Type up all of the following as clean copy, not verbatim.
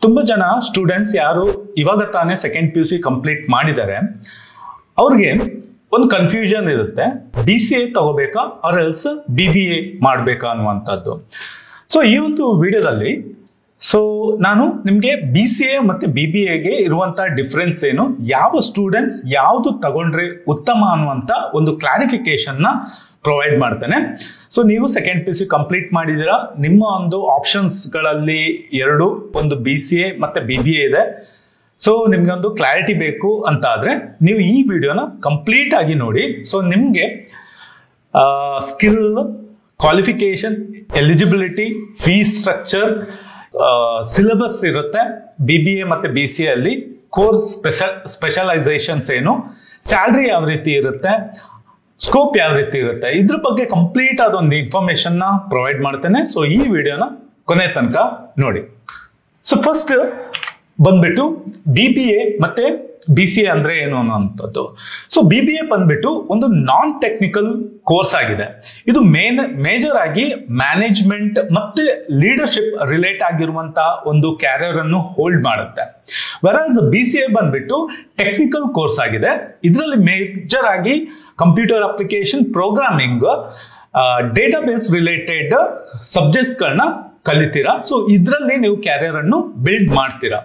ತುಂಬಾ ಜನ ಸ್ಟೂಡೆಂಟ್ಸ್ ಯಾರು ಇವಾಗ ತಾನೇ ಸೆಕೆಂಡ್ PUC ಕಂಪ್ಲೀಟ್ ಮಾಡಿದ್ದಾರೆ ಅವ್ರಿಗೆ ಒಂದು ಕನ್ಫ್ಯೂಷನ್ ಇರುತ್ತೆ, BCA ತಗೋಬೇಕಾ ಆರ್ ಎಲ್ಸ್ BBA ಮಾಡಬೇಕಾ ಅನ್ನುವಂಥದ್ದು. ಸೊ ಈ ಒಂದು ವಿಡಿಯೋದಲ್ಲಿ ನಾನು ನಿಮಗೆ BCA ಮತ್ತೆ BBAಗೆ ಇರುವಂತಹ ಡಿಫ್ರೆನ್ಸ್ ಏನು, ಯಾವ ಸ್ಟೂಡೆಂಟ್ಸ್ ಯಾವುದು ತಗೊಂಡ್ರೆ ಉತ್ತಮ ಅನ್ನುವಂತ ಒಂದು ಕ್ಲಾರಿಫಿಕೇಶನ್ ನ ಪ್ರೊವೈಡ್ ಮಾಡ್ತೇನೆ. ಸೊ ನೀವು ಸೆಕೆಂಡ್ PUC ಕಂಪ್ಲೀಟ್ ಮಾಡಿದೀರಾ, ನಿಮ್ಮ ಒಂದು ಆಪ್ಷನ್ಸ್ ಗಳಲ್ಲಿ ಒಂದು BCA ಮತ್ತೆ BBA ಇದೆ. ಸೊ ನಿಮ್ಗೆ ಒಂದು ಕ್ಲಾರಿಟಿ ಬೇಕು ಅಂತ ಆದ್ರೆ ನೀವು ಈ ವಿಡಿಯೋನ ಕಂಪ್ಲೀಟ್ ಆಗಿ ನೋಡಿ. ಸೊ ನಿಮ್ಗೆ skill, qualification, eligibility, fees structure, syllabus ಇರುತ್ತೆ BBA ಮತ್ತೆ BCA ಅಲ್ಲಿ, ಕೋರ್ಸ್ ಸ್ಪೆಷಲೈಸೇಷನ್ಸ್ ಏನು, ಸ್ಯಾಲ್ರಿ ಯಾವ ರೀತಿ ಇರುತ್ತೆ, ಸ್ಕೋಪ್ ಯಾವ ರೀತಿ ಇರುತ್ತೆ, ಇದ್ರ ಬಗ್ಗೆ ಕಂಪ್ಲೀಟ್ ಆದ ಒಂದು ಇನ್ಫಾರ್ಮೇಶನ್ ನ ಪ್ರೊವೈಡ್ ಮಾಡ್ತೇನೆ. ಸೊ ಈ ವಿಡಿಯೋನ ಕೊನೆ ತನಕ ನೋಡಿ. ಸೊ ಫಸ್ಟ್ ಬಂದ್ಬಿಟ್ಟು BBA ಮತ್ತೆ BCA ಅಂದ್ರೆ ಏನು ಅನ್ನುವಂಥದ್ದು. ಸೊ BBA ಬಂದ್ಬಿಟ್ಟು ಒಂದು ನಾನ್ ಟೆಕ್ನಿಕಲ್ ಕೋರ್ಸ್ ಆಗಿದೆ. ಇದು ಮೇಜರ್ ಆಗಿ ಮ್ಯಾನೇಜ್ಮೆಂಟ್ ಮತ್ತೆ ಲೀಡರ್ಶಿಪ್ ರಿಲೇಟ್ ಆಗಿರುವಂತಹ ಒಂದು ಕ್ಯಾರಿಯರ್ ಅನ್ನು ಹೋಲ್ಡ್ ಮಾಡುತ್ತೆ. ವೆರಾಸ್ BCA ಬಂದ್ಬಿಟ್ಟು ಟೆಕ್ನಿಕಲ್ ಕೋರ್ಸ್ ಆಗಿದೆ. ಇದರಲ್ಲಿ ಮೇಜರ್ ಆಗಿ computer application, programming, database related subject ಗಳನ್ನ ಕಲಿತೀರಾ. ಸೊ ಇದರಲ್ಲಿ ನೀವು ಕ್ಯಾರಿಯರ್ ಅನ್ನು ಬಿಲ್ಡ್ ಮಾಡ್ತೀರಾ.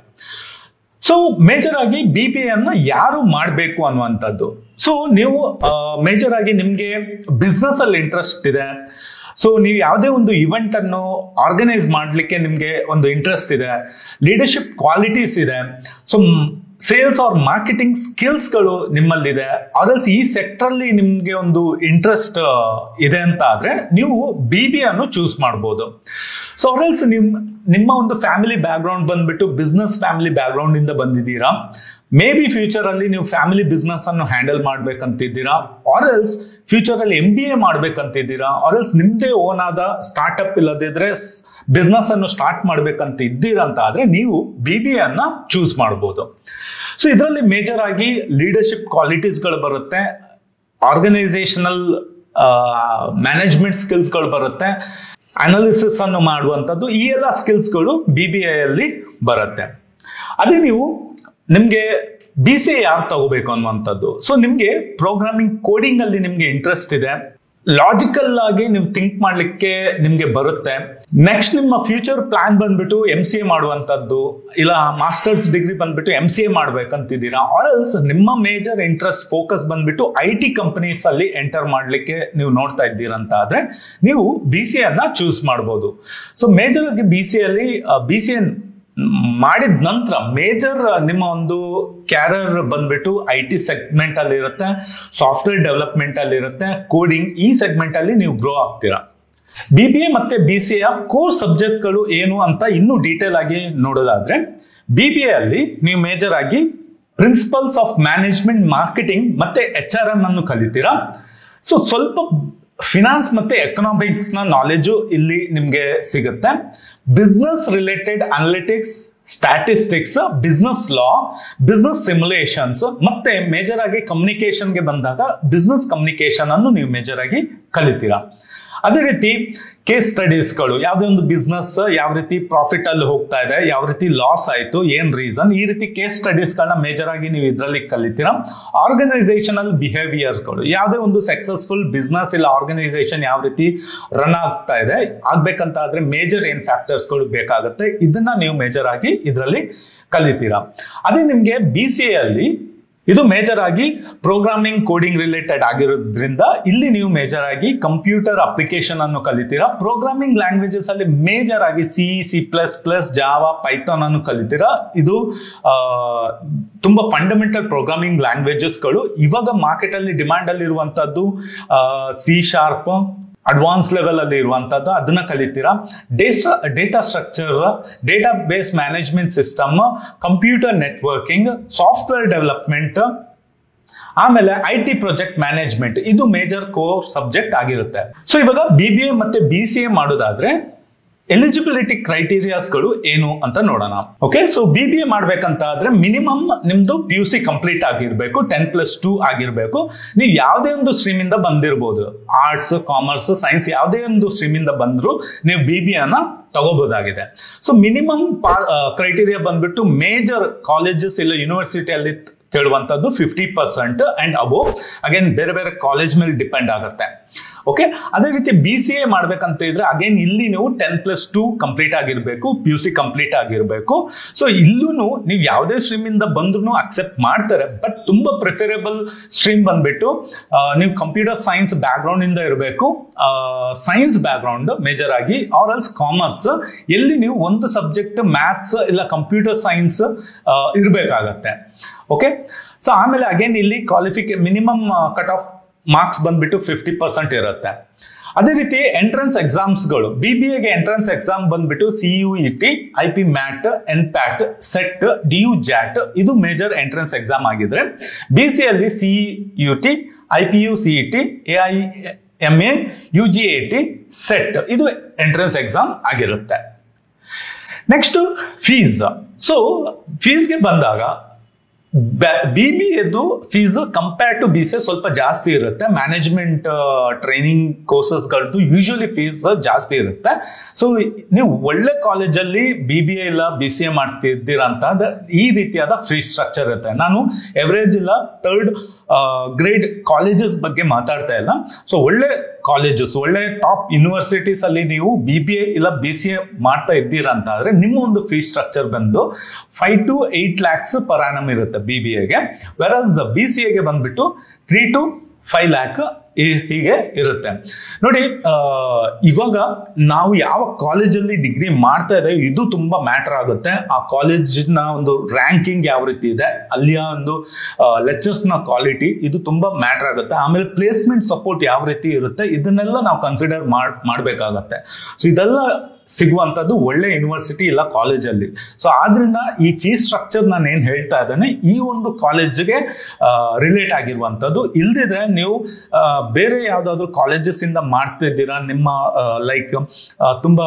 ಸೊ ಮೇಜರ್ ಆಗಿ BBA ಅನ್ನ ಯಾರು ಮಾಡಬೇಕು ಅನ್ನುವಂಥದ್ದು. ಸೊ ನೀವು ಮೇಜರ್ ಆಗಿ ನಿಮ್ಗೆ ಬಿಸ್ನೆಸ್ ಅಲ್ಲಿ ಇಂಟ್ರೆಸ್ಟ್ ಇದೆ, ಸೊ ನೀವು ಯಾವುದೇ ಒಂದು ಇವೆಂಟ್ ಅನ್ನು ಆರ್ಗನೈಸ್ ಮಾಡ್ಲಿಕ್ಕೆ ನಿಮ್ಗೆ ಒಂದು ಇಂಟ್ರೆಸ್ಟ್ ಇದೆ, ಲೀಡರ್ಶಿಪ್ ಕ್ವಾಲಿಟೀಸ್ ಇದೆ, so sales or marketing skills ಗಳು ನಿಮ್ಮಲ್ಲಿದೆ, ಅದಲ್ಸ್ ಈ ಸೆಕ್ಟರ್ ಅಲ್ಲಿ ನಿಮ್ಗೆ ಒಂದು ಇಂಟ್ರೆಸ್ಟ್ ಇದೆ ಅಂತ ಆದ್ರೆ ನೀವು BBA ಅನ್ನು ಚೂಸ್ ಮಾಡಬಹುದು. ಸೊ ಆರ್ಎಲ್ಸ್ ನಿಮ್ಮ ಒಂದು ಫ್ಯಾಮಿಲಿ ಬ್ಯಾಕ್ ಗ್ರೌಂಡ್ ಬಂದ್ಬಿಟ್ಟು ಬಿಸ್ನೆಸ್ ಫ್ಯಾಮಿಲಿ ಬ್ಯಾಕ್ ಗ್ರೌಂಡ್ ಇಂದ ಬಂದಿದ್ದೀರಾ, ಮೇ ಬಿ ಫ್ಯೂಚರ್ ಅಲ್ಲಿ ನೀವು ಫ್ಯಾಮಿಲಿ ಬಿಸ್ನೆಸ್ ಅನ್ನು ಹ್ಯಾಂಡಲ್ ಮಾಡ್ಬೇಕಂತಿದ್ದೀರಾ, ಆರ್ಎಲ್ಸ್ ಫ್ಯೂಚರ್ ಅಲ್ಲಿ MBA ಮಾಡ್ಬೇಕಂತಿದ್ದೀರಾ, ಆರ್ಎಲ್ಸ್ ನಿಮ್ದೇ ಓನ್ ಆದ ಸ್ಟಾರ್ಟ್ಅಪ್ ಇಲ್ಲದಿದ್ರೆ ಬಿಸ್ನೆಸ್ ಅನ್ನು ಸ್ಟಾರ್ಟ್ ಮಾಡ್ಬೇಕಂತ ಇದ್ದೀರಾ ಅಂತ ಆದ್ರೆ ನೀವು BBA ಅನ್ನ ಚೂಸ್ ಮಾಡಬಹುದು. ಸೊ ಇದರಲ್ಲಿ ಮೇಜರ್ ಆಗಿ ಲೀಡರ್ಶಿಪ್ ಕ್ವಾಲಿಟೀಸ್ ಗಳು ಬರುತ್ತೆ, ಆರ್ಗನೈಸೇಷನಲ್ ಮ್ಯಾನೇಜ್ಮೆಂಟ್ ಸ್ಕಿಲ್ಸ್ ಗಳು ಬರುತ್ತೆ, ಅನಾಲಿಸಿಸ್ ಅನ್ನು ಮಾಡುವಂಥದ್ದು, ಈ ಎಲ್ಲ ಸ್ಕಿಲ್ಸ್ ಗಳು BBA ಅಲ್ಲಿ ಬರುತ್ತೆ. ಅದೇ ನೀವು ನಿಮ್ಗೆ BCA ಯಾರು ತಗೋಬೇಕು ಅನ್ನುವಂಥದ್ದು. ಸೊ ನಿಮ್ಗೆ ಪ್ರೋಗ್ರಾಮಿಂಗ್, ಕೋಡಿಂಗ್ ಅಲ್ಲಿ ನಿಮ್ಗೆ ಇಂಟ್ರೆಸ್ಟ್ ಇದೆ, ಲಾಜಿಕಲ್ ಆಗಿ ನೀವು ಥಿಂಕ್ ಮಾಡ್ಲಿಕ್ಕೆ ನಿಮ್ಗೆ ಬರುತ್ತೆ. ನೆಕ್ಸ್ಟ್ ನಿಮ್ಮ ಫ್ಯೂಚರ್ ಪ್ಲಾನ್ ಬಂದ್ಬಿಟ್ಟು MCA ಮಾಡುವಂತದ್ದು, ಇಲ್ಲ ಮಾಸ್ಟರ್ಸ್ ಡಿಗ್ರಿ ಬಂದ್ಬಿಟ್ಟು MCA ಮಾಡ್ಬೇಕಂತಿದ್ದೀರಾ, ಆಲ್ಸ್ ನಿಮ್ಮ ಮೇಜರ್ ಇಂಟ್ರೆಸ್ಟ್ ಫೋಕಸ್ ಬಂದ್ಬಿಟ್ಟು IT ಕಂಪನೀಸ್ ಅಲ್ಲಿ ಎಂಟರ್ ಮಾಡ್ಲಿಕ್ಕೆ ನೀವು ನೋಡ್ತಾ ಇದ್ದೀರಂತ ಆದ್ರೆ ನೀವು BCA ಅನ್ನ ಚೂಸ್ ಮಾಡಬಹುದು. ಸೊ ಮೇಜರ್ ಆಗಿ BCA ಮಾಡಿದ ನಂತರ ಮೇಜರ್ ನಿಮ್ಮ ಒಂದು ಕ್ಯಾರಿಯರ್ ಬಂದ್ಬಿಟ್ಟು IT ಸೆಗ್ಮೆಂಟ್ ಅಲ್ಲಿ ಇರುತ್ತೆ, ಸಾಫ್ಟ್ವೇರ್ ಡೆವಲಪ್ಮೆಂಟ್ ಅಲ್ಲಿ ಇರುತ್ತೆ, ಕೋಡಿಂಗ್ ಈ ಸೆಗ್ಮೆಂಟ್ ಅಲ್ಲಿ ನೀವು ಗ್ರೋ ಆಗ್ತೀರಾ. BBA ಮತ್ತೆ BCA ಕೋರ್ಸ್ ಸಬ್ಜೆಕ್ಟ್ ಗಳು ಏನು ಅಂತ ಇನ್ನೂ ಡೀಟೇಲ್ ಆಗಿ ನೋಡೋದಾದ್ರೆ, BBA ಅಲ್ಲಿ ನೀವು ಮೇಜರ್ ಆಗಿ ಪ್ರಿನ್ಸಿಪಲ್ಸ್ ಆಫ್ ಮ್ಯಾನೇಜ್ಮೆಂಟ್, ಮಾರ್ಕೆಟಿಂಗ್ ಮತ್ತೆ HRM ಅನ್ನು ಕಲಿತೀರಾ. ಸೊ ಸ್ವಲ್ಪ ಫಿನಾನ್ಸ್ ಮತ್ತೆ ಎಕನಾಮಿಕ್ಸ್ ನ ನಾಲೆಜ್ ಇಲ್ಲಿ ನಿಮ್ಗೆ ಸಿಗುತ್ತೆ. Business related analytics, statistics, business ಲಾ, ಬಿಸ್ನೆಸ್ ಸಿಮ್ಯುಲೇಷನ್ಸ್ ಮತ್ತೆ ಮೇಜರ್ ಆಗಿ ಕಮ್ಯುನಿಕೇಶನ್ಗೆ ಬಂದಾಗ ಬಿಸ್ನೆಸ್ ಕಮ್ಯುನಿಕೇಶನ್ ಅನ್ನು ನೀವು ಮೇಜರ್ ಆಗಿ ಕಲಿತೀರಾ. ಅದೇ ರೀತಿ ಕೇಸ್ ಸ್ಟಡೀಸ್ಗಳು, ಯಾವುದೇ ಒಂದು ಬಿಸ್ನೆಸ್ ಯಾವ ರೀತಿ ಪ್ರಾಫಿಟ್ ಅಲ್ಲಿ ಹೋಗ್ತಾ ಇದೆ, ಯಾವ ರೀತಿ ಲಾಸ್ ಆಯ್ತು, ಏನ್ ರೀಸನ್, ಈ ರೀತಿ ಕೇಸ್ ಸ್ಟಡೀಸ್ ಗಳನ್ನ ಮೇಜರ್ ಆಗಿ ನೀವು ಇದರಲ್ಲಿ ಕಲಿತೀರಾ. ಆರ್ಗನೈಸೇಷನಲ್ ಬಿಹೇವಿಯರ್ಗಳು, ಯಾವುದೇ ಒಂದು ಸಕ್ಸಸ್ಫುಲ್ ಬಿಸ್ನೆಸ್ ಇಲ್ಲ ಆರ್ಗನೈಸೇಷನ್ ಯಾವ ರೀತಿ ರನ್ ಆಗ್ತಾ ಇದೆ, ಆಗ್ಬೇಕಂತ ಆದ್ರೆ ಮೇಜರ್ ಏನ್ ಫ್ಯಾಕ್ಟರ್ಸ್ ಗಳು ಬೇಕಾಗುತ್ತೆ, ಇದನ್ನ ನೀವು ಮೇಜರ್ ಆಗಿ ಇದರಲ್ಲಿ ಕಲಿತೀರಾ. ಅದೇ ನಿಮ್ಗೆ BCA ಅಲ್ಲಿ ಇದು ಮೇಜರ್ ಆಗಿ ಪ್ರೋಗ್ರಾಮಿಂಗ್, ಕೋಡಿಂಗ್ ರಿಲೇಟೆಡ್ ಆಗಿರೋದ್ರಿಂದ ಇಲ್ಲಿ ನೀವು ಮೇಜರ್ ಆಗಿ ಕಂಪ್ಯೂಟರ್ ಅಪ್ಲಿಕೇಶನ್ ಅನ್ನು ಕಲಿತೀರಾ. ಪ್ರೋಗ್ರಾಮಿಂಗ್ ಲ್ಯಾಂಗ್ವೇಜಸ್ ಅಲ್ಲಿ ಮೇಜರ್ ಆಗಿ C++, ಜಾವಾ, ಪೈಥಾನ್ ಅನ್ನು ಕಲಿತೀರಾ. ಇದು ತುಂಬಾ ಫಂಡಮೆಂಟಲ್ ಪ್ರೋಗ್ರಾಮಿಂಗ್ ಲ್ಯಾಂಗ್ವೇಜಸ್ ಗಳು. ಇವಾಗ ಮಾರ್ಕೆಟ್ ಅಲ್ಲಿ ಡಿಮಾಂಡ್ ಅಲ್ಲಿ ಇರುವಂತದ್ದು C#, ಅಡ್ವಾನ್ಸ್ ಲೆವೆಲ್ ಅಲ್ಲಿ ಇರುವಂತದ್ದು, ಅದನ್ನ ಕಲಿತೀರಾ. Data structure, database management system, computer networking, software development, ಆಮೇಲೆ IT ಪ್ರಾಜೆಕ್ಟ್ ಮ್ಯಾನೇಜ್ಮೆಂಟ್, ಇದು ಮೇಜರ್ ಕೋರ್ ಸಬ್ಜೆಕ್ಟ್ ಆಗಿರುತ್ತೆ. ಸೊ ಇವಾಗ BBA ಮತ್ತೆ BCA ಮಾಡೋದಾದ್ರೆ ಎಲಿಜಿಬಿಲಿಟಿ ಕ್ರೈಟೀರಿಯಾಸ್ಗಳು ಏನು ಅಂತ ನೋಡೋಣ. ಓಕೆ, ಸೊ BBA ಮಾಡ್ಬೇಕಂತ ಆದ್ರೆ ಮಿನಿಮಮ್ ನಿಮ್ದು PUC ಕಂಪ್ಲೀಟ್ ಆಗಿರ್ಬೇಕು, 10+2 ಆಗಿರ್ಬೇಕು. ನೀವು ಯಾವುದೇ ಒಂದು ಸ್ಟ್ರೀಮ್ ಇಂದ ಬಂದಿರಬಹುದು, ಆರ್ಟ್ಸ್, ಕಾಮರ್ಸ್, ಸೈನ್ಸ್ ಯಾವುದೇ ಒಂದು ಸ್ಟ್ರೀಮ್ ಇಂದ ಬಂದ್ರು ನೀವು BBA ನ ತಗೋಬಹುದಾಗಿದೆ. ಸೊ ಮಿನಿಮಮ್ ಕ್ರೈಟೀರಿಯಾ ಬಂದ್ಬಿಟ್ಟು ಮೇಜರ್ ಕಾಲೇಜಸ್ ಇಲ್ಲ ಯೂನಿವರ್ಸಿಟಿಯಲ್ಲಿ ಕೇಳುವಂತದ್ದು 50% ಅಂಡ್ ಅಬೋವ್. ಅಗೇನ್ ಬೇರೆ ಬೇರೆ ಕಾಲೇಜ್ ಮೇಲೆ ಡಿಪೆಂಡ್ ಆಗುತ್ತೆ. ಓಕೆ, ಅದೇ ರೀತಿ BCA ಮಾಡ್ಬೇಕಂತ ಇದ್ರೆ ಅಗೇನ್ ಇಲ್ಲಿ ನೀವು 10+2 ಕಂಪ್ಲೀಟ್ ಆಗಿರ್ಬೇಕು, PUC ಕಂಪ್ಲೀಟ್ ಆಗಿರ್ಬೇಕು. ಸೊ ಇಲ್ಲೂ ನೀವು ಯಾವುದೇ ಸ್ಟ್ರೀಮ್ ಇಂದ ಬಂದ್ರು ಅಕ್ಸೆಪ್ಟ್ ಮಾಡ್ತಾರೆ. ಬಟ್ ತುಂಬಾ ಪ್ರಿಫರೇಬಲ್ ಸ್ಟ್ರೀಮ್ ಬಂದ್ಬಿಟ್ಟು ನೀವು ಕಂಪ್ಯೂಟರ್ ಸೈನ್ಸ್ ಬ್ಯಾಕ್ ಗ್ರೌಂಡ್ ಇಂದ ಇರಬೇಕು, ಸೈನ್ಸ್ ಬ್ಯಾಕ್ ಗ್ರೌಂಡ್ ಮೇಜರ್ ಆಗಿ, ಆರ್ ಎಲ್ಸ್ ಕಾಮರ್ಸ್, ಎಲ್ಲಿ ನೀವು ಒಂದು ಸಬ್ಜೆಕ್ಟ್ ಮ್ಯಾಥ್ಸ್ ಇಲ್ಲ ಕಂಪ್ಯೂಟರ್ ಸೈನ್ಸ್ ಇರಬೇಕಾಗತ್ತೆ. ಓಕೆ, ಸೊ ಆಮೇಲೆ ಅಗೇನ್ ಇಲ್ಲಿ ಮಿನಿಮಮ್ ಕಟ್ ಆಫ್ ಮಾರ್ಕ್ಸ್ ಬಂದ್ಬಿಟ್ಟು 50% ಇರುತ್ತೆ. ಅದೇ ರೀತಿ ಎಂಟ್ರೆನ್ಸ್ ಎಕ್ಸಾಮ್ಸ್ಗಳು, BBAಗೆ ಎಂಟ್ರೆನ್ಸ್ ಎಕ್ಸಾಮ್ ಬಂದ್ಬಿಟ್ಟು CUET, IP MAT, NPAT, SET, DU JAT ಇದು ಮೇಜರ್ ಎಂಟ್ರೆನ್ಸ್ ಎಕ್ಸಾಮ್ ಆಗಿದ್ರೆ, BCA ಅಲ್ಲಿ CUT, IPU CET, AIMA, UGAT, SET ಇದು ಎಂಟ್ರೆನ್ಸ್ ಎಕ್ಸಾಮ್ ಆಗಿರುತ್ತೆ. Next fees. ಸೊ ಫೀಸ್ಗೆ ಬಂದಾಗ BBAದು ಫೀಸ್ ಕಂಪೇರ್ ಟು BCA ಸ್ವಲ್ಪ ಜಾಸ್ತಿ ಇರುತ್ತೆ. ಮ್ಯಾನೇಜ್ಮೆಂಟ್ ಟ್ರೈನಿಂಗ್ ಕೋರ್ಸಸ್ಗಳದ್ದು ಯೂಶುವಲಿ ಫೀಸ್ ಜಾಸ್ತಿ ಇರುತ್ತೆ. ಸೊ ನೀವು ಒಳ್ಳೆ ಕಾಲೇಜಲ್ಲಿ BBA ಇಲ್ಲ BCA ಮಾಡ್ತಿದ್ದೀರಾ ಅಂತ ಈ ರೀತಿಯಾದ ಫೀ ಸ್ಟ್ರಕ್ಚರ್ ಇರುತ್ತೆ. ನಾನು ಎವರೇಜ್ ಇಲ್ಲ 3rd ಗ್ರೇಡ್ ಕಾಲೇಜಸ್ ಬಗ್ಗೆ ಮಾತಾಡ್ತಾ ಇಲ್ಲ. ಸೊ ಒಳ್ಳೆ ಕಾಲೇಜಸ್, ಒಳ್ಳೆ ಟಾಪ್ ಯೂನಿವರ್ಸಿಟೀಸ್ ಅಲ್ಲಿ ನೀವು BBA ಇಲ್ಲ BCA ಮಾಡ್ತಾ ಇದ್ದೀರಾ ಅಂತ ಆದ್ರೆ ನಿಮ್ಮ ಒಂದು ಫೀ ಸ್ಟ್ರಕ್ಚರ್ ಬಂದು 5 to 8 lakhs per annum ಇರುತ್ತೆ BBAಗೆ. ವೆರಸ್ BCAಗೆ ಬಂದ್ಬಿಟ್ಟು 3 to 5 lakh ಹೀಗೆ ಇರುತ್ತೆ. ನೋಡಿ, ಇವಾಗ ನಾವು ಯಾವ ಕಾಲೇಜಲ್ಲಿ ಡಿಗ್ರಿ ಮಾಡ್ತಾ ಇದ್ದೇವೆ ಇದು ತುಂಬಾ ಮ್ಯಾಟರ್ ಆಗುತ್ತೆ. ಆ ಕಾಲೇಜಿನ ಒಂದು ರ್ಯಾಂಕಿಂಗ್ ಯಾವ ರೀತಿ ಇದೆ, ಅಲ್ಲಿಯ ಒಂದು ಲೆಕ್ಚರ್ಸ್ ನ ಕ್ವಾಲಿಟಿ ಇದು ತುಂಬಾ ಮ್ಯಾಟರ್ ಆಗುತ್ತೆ. ಆಮೇಲೆ ಪ್ಲೇಸ್ಮೆಂಟ್ ಸಪೋರ್ಟ್ ಯಾವ ರೀತಿ ಇರುತ್ತೆ ಇದನ್ನೆಲ್ಲ ನಾವು ಕನ್ಸಿಡರ್ ಮಾಡಬೇಕಾಗತ್ತೆ. ಸೊ ಇದೆಲ್ಲ ಸಿಗುವಂತದ್ದು ಒಳ್ಳೆ ಯೂನಿವರ್ಸಿಟಿ ಇಲ್ಲ ಕಾಲೇಜಲ್ಲಿ. ಸೊ ಆದ್ರಿಂದ ಈ ಫೀ ಸ್ಟ್ರಕ್ಚರ್ ನಾನು ಏನ್ ಹೇಳ್ತಾ ಇದ್ದೇನೆ ಈ ಒಂದು ಕಾಲೇಜ್ಗೆ ರಿಲೇಟ್ ಆಗಿರುವಂತದ್ದು. ಇಲ್ದಿದ್ರೆ ನೀವು ಬೇರೆ ಯಾವ್ದಾದ್ರು ಕಾಲೇಜಸ್ ಇಂದ ಮಾಡ್ತಿದ್ದೀರಾ, ನಿಮ್ಮ ಲೈಕ್ ತುಂಬಾ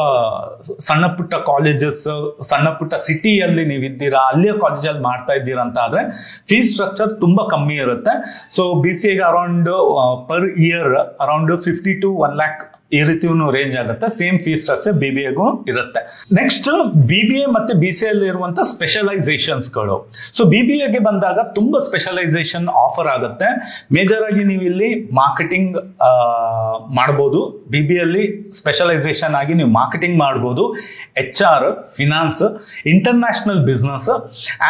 ಸಣ್ಣ ಪುಟ್ಟ ಕಾಲೇಜಸ್, ಸಣ್ಣ ಪುಟ್ಟ ಸಿಟಿಯಲ್ಲಿ ನೀವು ಇದ್ದೀರಾ, ಅಲ್ಲಿಯ ಕಾಲೇಜಲ್ಲಿ ಮಾಡ್ತಾ ಇದ್ದೀರಾ ಅಂತ ಆದ್ರೆ ಫೀ ಸ್ಟ್ರಕ್ಚರ್ ತುಂಬಾ ಕಮ್ಮಿ ಇರುತ್ತೆ. ಸೊ BCAಗೆ around per year around 50 to 1 lakh ಈ ರೀತಿ ರೇಂಜ್ ಆಗುತ್ತೆ. ಸೇಮ್ ಫೀ ಸ್ಟ್ರಕ್ಚರ್ BBAಗೂ ಇರುತ್ತೆ. ನೆಕ್ಸ್ಟ್ BBA ಮತ್ತೆ BCA ಅಲ್ಲಿ ಇರುವಂತ ಸ್ಪೆಷಲೈಸೇಷನ್ಸ್ಗಳು. ಸೊ BBAಗೆ ಬಂದಾಗ ತುಂಬಾ ಸ್ಪೆಷಲೈಸೇಷನ್ ಆಫರ್ ಆಗುತ್ತೆ. ಮೇಜರ್ ಆಗಿ ನೀವು ಇಲ್ಲಿ ಮಾರ್ಕೆಟಿಂಗ್ ಮಾಡಬಹುದು. BBA ಅಲ್ಲಿ ಸ್ಪೆಷಲೈಸೇಷನ್ ಆಗಿ ನೀವು ಮಾರ್ಕೆಟಿಂಗ್ ಮಾಡಬಹುದು, HR, finance, international business,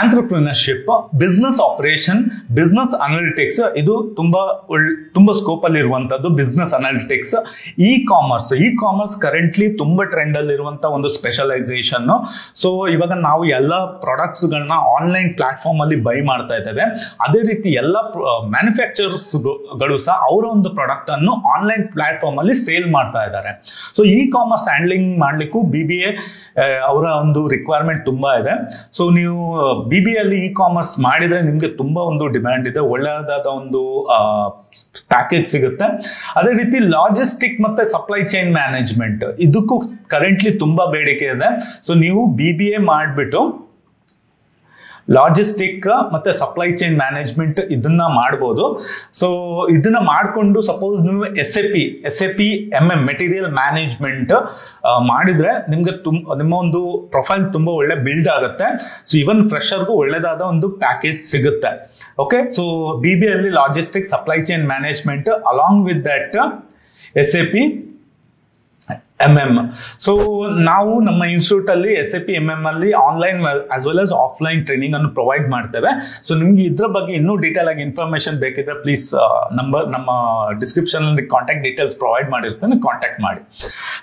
entrepreneurship, business operation, business analytics ಇದು ತುಂಬಾ ಸ್ಕೋಪ್ ಅಲ್ಲಿ ಇರುವಂತದ್ದು. Business analytics, E commerce currently ತುಂಬಾ ಟ್ರೆಂಡ್ ಅಲ್ಲಿ ಇರುವಂತ ಒಂದು ಸ್ಪೆಷಲೈಸೇಷನ್. ಸೊ ಇವಾಗ ನಾವು ಎಲ್ಲ ಪ್ರಾಡಕ್ಟ್ಸ್ ಗಳನ್ನ ಆನ್ಲೈನ್ ಪ್ಲಾಟ್ಫಾರ್ಮ್ ಅಲ್ಲಿ ಬೈ ಮಾಡ್ತಾ ಇದ್ದೇವೆ. ಅದೇ ರೀತಿ ಎಲ್ಲ ಮ್ಯಾನುಫ್ಯಾಕ್ಚರರ್ಸ್ ಗಳು ಸಹ ಅವರ ಒಂದು ಪ್ರಾಡಕ್ಟ್ ಅನ್ನು ಆನ್ಲೈನ್ ಪ್ಲಾಟ್ಫಾರ್ಮ್ ಅಲ್ಲಿ ಸೇಲ್ ಮಾಡ್ತಾ ಇದ್ದಾರೆ. ಸೊ ಇ ಕಾಮರ್ಸ್ ಹ್ಯಾಂಡ್ಲಿಂಗ್ ಮಾಡ್ಲಿಕ್ಕೂ BBA ಅವರ ಒಂದು ರಿಕ್ವೈರ್ಮೆಂಟ್ ತುಂಬಾ ಇದೆ. ಸೊ ನೀವು BBA ಅಲ್ಲಿ ಇ ಕಾಮರ್ಸ್ ಮಾಡಿದ್ರೆ ನಿಮ್ಗೆ ತುಂಬಾ ಒಂದು ಡಿಮ್ಯಾಂಡ್ ಇದೆ, ಒಳ್ಳೆಯದಾದ ಒಂದು ಪ್ಯಾಕೇಜ್ ಸಿಗುತ್ತೆ. ಅದೇ ರೀತಿ ಲಾಜಿಸ್ಟಿಕ್ ಮತ್ತೆ ಸಪ್ಲೈ ಚೈನ್ ಮ್ಯಾನೇಜ್ಮೆಂಟ್ ಇದಕ್ಕೂ ಕರೆಂಟ್ಲಿ ತುಂಬಾ ಬೇಡಿಕೆ ಇದೆ. ಸೊ ನೀವು BBA ಮಾಡ್ಬಿಟ್ಟು ಲಾಜಿಸ್ಟಿಕ್ ಮತ್ತೆ ಸಪ್ಲೈ ಚೈನ್ ಮ್ಯಾನೇಜ್ಮೆಂಟ್ ಇದನ್ನ ಮಾಡ್ಬೋದು. ಸೊ ಇದನ್ನ ಮಾಡ್ಕೊಂಡು ಸಪೋಸ್ ನೀವು SAP MM ಮೆಟೀರಿಯಲ್ ಮ್ಯಾನೇಜ್ಮೆಂಟ್ ಮಾಡಿದ್ರೆ ನಿಮ್ಗೆ ನಿಮ್ಮ ಒಂದು ಪ್ರೊಫೈಲ್ ತುಂಬಾ ಒಳ್ಳೆ ಬಿಲ್ಡ್ ಆಗುತ್ತೆ. ಸೊ ಇವನ್ ಫ್ರೆಶರ್ಗೂ ಒಳ್ಳೆದಾದ ಒಂದು ಪ್ಯಾಕೇಜ್ ಸಿಗುತ್ತೆ. ಓಕೆ, ಸೊ BBA ಅಲ್ಲಿ logistic supply chain management along with that SAP MM. So ನಾವು ನಮ್ಮ ಇನ್ಸ್ಟಿಟ್ಯೂಟ್ ಅಲ್ಲಿ SAP MM ಅಲ್ಲಿ online as well as offline training ಅನ್ನು ಪ್ರೊವೈಡ್ ಮಾಡ್ತೇವೆ. ಸೊ ನಿಮ್ಗೆ ಇದ್ರ ಬಗ್ಗೆ ಇನ್ನೂ ಡೀಟೇಲ್ ಆಗಿ ಇನ್ಫಾರ್ಮೇಶನ್ ಬೇಕಿದ್ರೆ ಪ್ಲೀಸ್ ನಮ್ಮ ಡಿಸ್ಕ್ರಿಪ್ಷನ್ ಅಲ್ಲಿ ಕಾಂಟ್ಯಾಕ್ಟ್ ಡೀಟೇಲ್ಸ್ ಪ್ರೊವೈಡ್ ಮಾಡಿರ್ತೇನೆ, ಕಾಂಟ್ಯಾಕ್ಟ್ ಮಾಡಿ.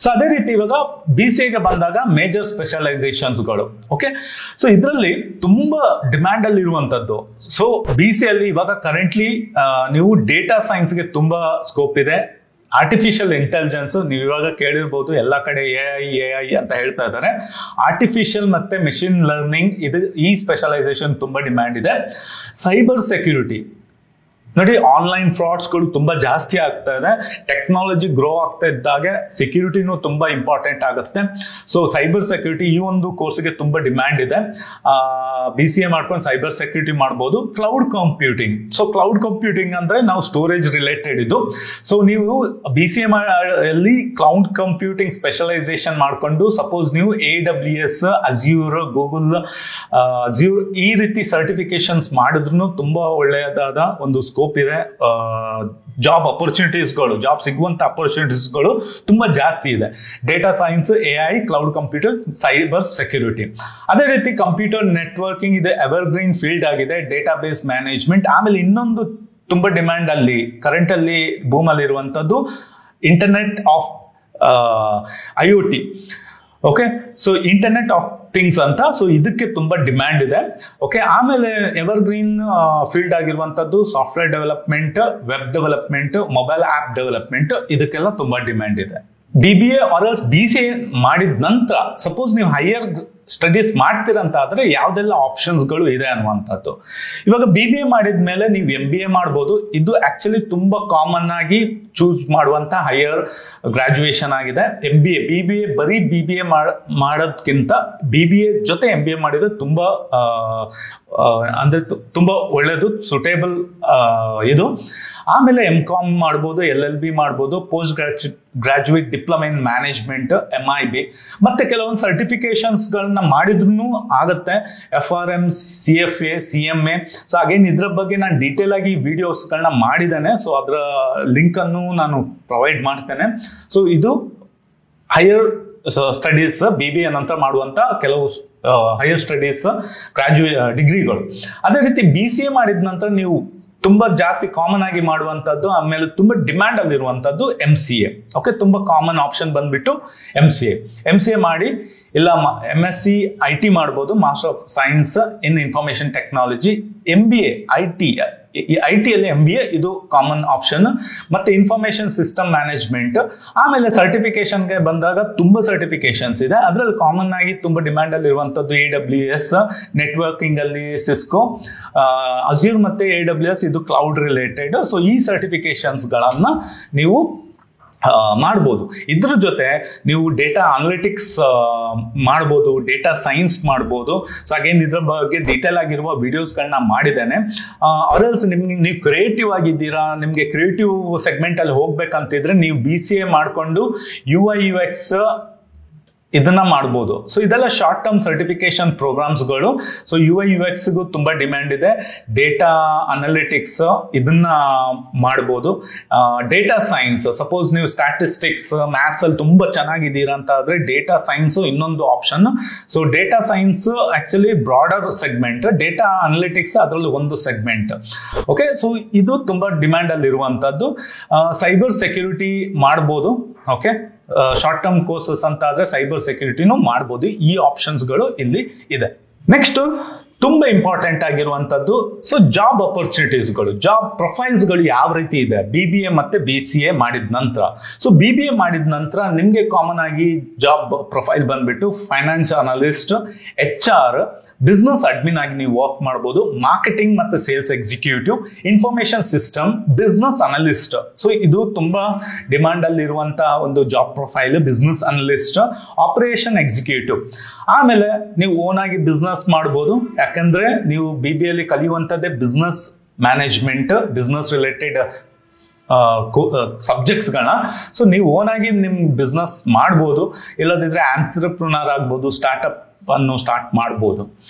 ಸೊ ಅದೇ ರೀತಿ ಇವಾಗ BCAಗೆ ಬಂದಾಗ ಮೇಜರ್ ಸ್ಪೆಷಲೈಸೇಷನ್ಸ್ಗಳು. ಓಕೆ, ಸೊ ಇದರಲ್ಲಿ ತುಂಬಾ ಡಿಮ್ಯಾಂಡ್ ಅಲ್ಲಿ ಇರುವಂತದ್ದು. ಸೊ BCA ಅಲ್ಲಿ ಇವಾಗ ಕರೆಂಟ್ಲಿ ನೀವು ಡೇಟಾ ಸೈನ್ಸ್ಗೆ ತುಂಬಾ ಸ್ಕೋಪ್ ಇದೆ. ಆರ್ಟಿಫಿಷಿಯಲ್ ಇಂಟೆಲಿಜೆನ್ಸ್ ನೀವು ಇವಾಗ ಕೇಳಿರ್ಬೋದು, ಎಲ್ಲ ಕಡೆ AI ಅಂತ ಹೇಳ್ತಾ ಇದ್ದಾರೆ. ಆರ್ಟಿಫಿಷಿಯಲ್ ಮತ್ತೆ ಮೆಷಿನ್ ಲರ್ನಿಂಗ್ ಈ ಸ್ಪೆಷಲೈಸೇಷನ್ ತುಂಬಾ ಡಿಮ್ಯಾಂಡ್ ಇದೆ. ಸೈಬರ್ ಸೆಕ್ಯೂರಿಟಿ ನೋಡಿ, ಆನ್ಲೈನ್ ಫ್ರಾಡ್ಸ್ಗಳು ತುಂಬಾ ಜಾಸ್ತಿ ಆಗ್ತಾ ಇದೆ. ಟೆಕ್ನಾಲಜಿ ಗ್ರೋ ಆಗ್ತಾ ಇದ್ದಾಗೆ ಸೆಕ್ಯೂರಿಟಿನೂ ತುಂಬಾ ಇಂಪಾರ್ಟೆಂಟ್ ಆಗುತ್ತೆ. ಸೊ ಸೈಬರ್ ಸೆಕ್ಯೂರಿಟಿ ಈ ಒಂದು ಕೋರ್ಸ್ಗೆ ತುಂಬಾ ಡಿಮ್ಯಾಂಡ್ ಇದೆ. BCA ಮಾಡ್ಕೊಂಡು ಸೈಬರ್ ಸೆಕ್ಯೂರಿಟಿ ಮಾಡ್ಬೋದು. Cloud computing, so cloud computing ಅಂದ್ರೆ ನಾವು ಸ್ಟೋರೇಜ್ ರಿಲೇಟೆಡ್ ಇದು. ಸೊ ನೀವು BCA ಅಲ್ಲಿ ಕ್ಲೌಡ್ ಕಂಪ್ಯೂಟಿಂಗ್ ಸ್ಪೆಷಲೈಸೇಷನ್ ಮಾಡ್ಕೊಂಡು ಸಪೋಸ್ ನೀವು AWS, ಅಜ್ಯೂರ್, ಗೂಗಲ್, ಅಜ್ಯೂರ್ ಈ ರೀತಿ ಸರ್ಟಿಫಿಕೇಶನ್ಸ್ ಮಾಡಿದ್ರು ತುಂಬಾ ಒಳ್ಳೆಯದಾದ ಒಂದು ಸ್ಕೋಪ್ ಇದೆ. ಜಾಬ್ ಅಪರ್ಚುನಿಟೀಸ್ಗಳು, ಜಾಬ್ ಸಿಗುವಂತ ಅಪರ್ಚುನಿಟೀಸ್ಗಳು ತುಂಬಾ ಜಾಸ್ತಿ ಇದೆ. Data science, AI, cloud computer, cyber security. ಅದೇ ರೀತಿ ಕಂಪ್ಯೂಟರ್ ನೆಟ್ವರ್ಕಿಂಗ್ ಇದೆ, ಎವರ್ಗ್ರೀನ್ ಫೀಲ್ಡ್ ಆಗಿದೆ. Data base management. ಆಮೇಲೆ ಇನ್ನೊಂದು ತುಂಬಾ ಡಿಮ್ಯಾಂಡ್ ಅಲ್ಲಿ ಕರೆಂಟ್ ಅಲ್ಲಿ ಬೂಮ್ ಅಲ್ಲಿ ಇರುವಂತದ್ದು internet of IoT. Okay, so internet of things ಅಂತ. ಸೊ ಇದಕ್ಕೆ ತುಂಬಾ ಡಿಮ್ಯಾಂಡ್ ಇದೆ. ಓಕೆ, ಆಮೇಲೆ ಎವರ್ಗ್ರೀನ್ ಫೀಲ್ಡ್ ಆಗಿರುವಂತದ್ದು software development, web development, mobile app development, ಇದಕ್ಕೆಲ್ಲ ತುಂಬಾ ಡಿಮ್ಯಾಂಡ್ ಇದೆ. BBA ಆರ್ ಎಲ್ಸ್ BCA ಮಾಡಿದ ನಂತರ ಸಪೋಸ್ ನೀವು ಹೈಯರ್ ಸ್ಟಡೀಸ್ ಮಾಡ್ತೀರಂತ ಆದ್ರೆ ಯಾವ್ದೆಲ್ಲ ಆಪ್ಷನ್ಸ್ಗಳು ಇದೆ ಅನ್ನುವಂಥದ್ದು. ಇವಾಗ BBA ಮಾಡಿದ ಮೇಲೆ ನೀವು MBA ಮಾಡ್ಬೋದು. ಇದು ಆಕ್ಚುಲಿ ತುಂಬಾ ಕಾಮನ್ ಆಗಿ ಚೂಸ್ ಮಾಡುವಂತ ಹೈಯರ್ ಗ್ರಾಜುಯೇಷನ್ ಆಗಿದೆ. BBA ಬರೀ BBA ಮಾಡೋದ್ಕಿಂತ BBA ಜೊತೆ MBA ಮಾಡಿದ್ರೆ ತುಂಬಾ ಅಂದ್ರೆ ತುಂಬಾ ಒಳ್ಳೇದು, ಸುಟೇಬಲ್ ಇದು. ಆಮೇಲೆ MCOM ಮಾಡ್ಬೋದು, LLB ಮಾಡ್ಬೋದು, post graduate diploma in management, MIB, ಮತ್ತೆ ಕೆಲವೊಂದು ಸರ್ಟಿಫಿಕೇಶನ್ಸ್ ಗಳನ್ನ ಮಾಡಿದ್ರು ಆಗುತ್ತೆ. FRM, CFA, CMA. So again ಇದ್ರ ಬಗ್ಗೆ ನಾನು ಡೀಟೇಲ್ ಆಗಿ ವಿಡಿಯೋಸ್ ಗಳನ್ನ ಮಾಡಿದ್ದೇನೆ. ಸೊ ಅದರ ಲಿಂಕ್ ಅನ್ನು ನಾನು ಪ್ರೊವೈಡ್ ಮಾಡ್ತೇನೆ. ಸೊ ಇದು ಹೈಯರ್ ಸ್ಟಡೀಸ್ BBA ನಂತರ ಮಾಡುವಂತ ಕೆಲವು ಹೈಯರ್ ಸ್ಟಡೀಸ್ ಡಿಗ್ರಿಗಳು. ಅದೇ ರೀತಿ BCA ಮಾಡಿದ ನಂತರ ನೀವು ತುಂಬಾ ಜಾಸ್ತಿ ಕಾಮನ್ ಆಗಿ ಮಾಡುವಂತದ್ದು, ಆಮೇಲೆ ತುಂಬಾ ಡಿಮ್ಯಾಂಡ್ ಅಲ್ಲಿರುವಂತದ್ದು MCA. ಓಕೆ, ತುಂಬಾ ಕಾಮನ್ ಆಪ್ಷನ್ ಬಂದ್ಬಿಟ್ಟು MCA ಮಾಡಿ, ಇಲ್ಲ MSc IT ಮಾಡ್ಬೋದು, master of science in information technology. MBA IT ಅಲ್ಲಿ MBA ಇದು ಕಾಮನ್ ಆಪ್ಷನ್. ಮತ್ತೆ ಇನ್ಫಾರ್ಮೇಶನ್ ಸಿಸ್ಟಮ್ ಮ್ಯಾನೇಜ್ಮೆಂಟ್. ಆಮೇಲೆ ಸರ್ಟಿಫಿಕೇಶನ್ಗೆ ಬಂದಾಗ ತುಂಬಾ ಸರ್ಟಿಫಿಕೇಶನ್ಸ್ ಇದೆ. ಅದರಲ್ಲಿ ಕಾಮನ್ ಆಗಿ ತುಂಬಾ ಡಿಮ್ಯಾಂಡ್ ಅಲ್ಲಿ ಇರುವಂತದ್ದು AWS, ನೆಟ್ವರ್ಕಿಂಗ್ ಅಲ್ಲಿ ಸಿಸ್ಕೋ, ಅಜ್ಯೂರ್ ಮತ್ತೆ AWS ಇದು ಕ್ಲೌಡ್ ರಿಲೇಟೆಡ್. ಸೊ ಈ ಸರ್ಟಿಫಿಕೇಶನ್ಸ್ ಗಳನ್ನ ನೀವು ಮಾಡ್ಬೋದು. ಇದ್ರ ಜೊತೆ ನೀವು ಡೇಟಾ ಅನಾಲಿಟಿಕ್ಸ್ ಮಾಡ್ಬೋದು, ಡೇಟಾ ಸೈನ್ಸ್ ಮಾಡ್ಬೋದು. ಸೊ ಅಗೇನ್ ಇದ್ರ ಬಗ್ಗೆ ಡೀಟೇಲ್ ಆಗಿರುವ ವಿಡಿಯೋಸ್ಗಳನ್ನ ಮಾಡಿದ್ದೇನೆ. ಆರ್ಎಲ್ಸ್ ನೀವು ಕ್ರಿಯೇಟಿವ್ ಆಗಿದ್ದೀರಾ, ನಿಮ್ಗೆ ಕ್ರಿಯೇಟಿವ್ ಸೆಗ್ಮೆಂಟ್ ಅಲ್ಲಿ ಹೋಗ್ಬೇಕಂತಿದ್ರೆ ನೀವು BCA ಮಾಡ್ಕೊಂಡು UI UX ಇದನ್ನ ಮಾಡ್ಬೋದು. ಸೊ ಇದೆಲ್ಲ ಶಾರ್ಟ್ ಟರ್ಮ್ ಸರ್ಟಿಫಿಕೇಶನ್ ಪ್ರೋಗ್ರಾಮ್ಸ್ಗಳು. ಸೊ UI UX ಗೂ ತುಂಬಾ ಡಿಮ್ಯಾಂಡ್ ಇದೆ. ಡೇಟಾ ಅನಾಲಿಟಿಕ್ಸ್ ಇದನ್ನ ಮಾಡ್ಬೋದು. ಡೇಟಾ ಸೈನ್ಸ್, ಸಪೋಸ್ ನೀವು ಸ್ಟ್ಯಾಟಿಸ್ಟಿಕ್ಸ್, ಮ್ಯಾಥ್ಸ್ ಅಲ್ಲಿ ತುಂಬಾ ಚೆನ್ನಾಗಿದ್ದೀರಾ ಅಂತ ಆದ್ರೆ ಡೇಟಾ ಸೈನ್ಸ್ ಇನ್ನೊಂದು option. So data science actually broader segment, data analytics ಅದರಲ್ಲಿ ಒಂದು ಸೆಗ್ಮೆಂಟ್. ಓಕೆ, ಸೊ ಇದು ತುಂಬಾ ಡಿಮ್ಯಾಂಡ್ ಅಲ್ಲಿ ಇರುವಂತದ್ದು. ಸೈಬರ್ ಸೆಕ್ಯೂರಿಟಿ ಮಾಡ್ಬೋದು. ಓಕೆ, ಶಾರ್ಟ್ ಟರ್ಮ್ ಕೋರ್ಸಸ್ ಅಂತ ಆದ್ರೆ ಸೈಬರ್ ಸೆಕ್ಯೂರಿಟಿನೂ ಮಾಡ್ಬೋದು. ಈ ಆಪ್ಷನ್ಸ್ಗಳು ಇಲ್ಲಿ ಇದೆ. ನೆಕ್ಸ್ಟ್ ತುಂಬಾ ಇಂಪಾರ್ಟೆಂಟ್ ಆಗಿರುವಂತದ್ದು, ಸೊ ಜಾಬ್ ಅಪರ್ಚುನಿಟೀಸ್ಗಳು, ಜಾಬ್ ಪ್ರೊಫೈಲ್ಸ್ಗಳು ಯಾವ ರೀತಿ ಇದೆ BBA ಮತ್ತೆ BCA ಮಾಡಿದ ನಂತರ. ಸೊ BBA ಮಾಡಿದ ನಂತರ ನಿಮ್ಗೆ ಕಾಮನ್ ಆಗಿ ಜಾಬ್ ಪ್ರೊಫೈಲ್ ಬಂದ್ಬಿಟ್ಟು finance analyst, HR, business admin ಆಗಿ ನೀವು ವರ್ಕ್ ಮಾಡಬಹುದು. ಮಾರ್ಕೆಟಿಂಗ್ ಮತ್ತೆ sales executive, information system, business analyst. So ಇದು ತುಂಬಾ ಡಿಮಾಂಡ್ ಅಲ್ಲಿ ಇರುವಂತಹ ಒಂದು job profile, business analyst, operation executive. ಆಮೇಲೆ ನೀವು ಓನ್ ಆಗಿ ಬಿಸ್ನೆಸ್ ಮಾಡಬಹುದು, ಯಾಕಂದ್ರೆ ನೀವು BBA ಅಲ್ಲಿ ಕಲಿಯುವಂತದ್ದೇ business management, business related subjects ಗಳನ್ನ. ಸೊ ನೀವು ಓನ್ ಆಗಿ ನಿಮ್ ಬಿಸ್ನೆಸ್ ಮಾಡ್ಬೋದು, ಇಲ್ಲದಿದ್ರೆ ಆಂಟ್ರಪ್ರನರ್ ಆಗ್ಬೋದು, ಸ್ಟಾರ್ಟ್ಅಪ್ ಅನ್ನು ಸ್ಟಾರ್ಟ್ ಮಾಡ್ಬೋದು.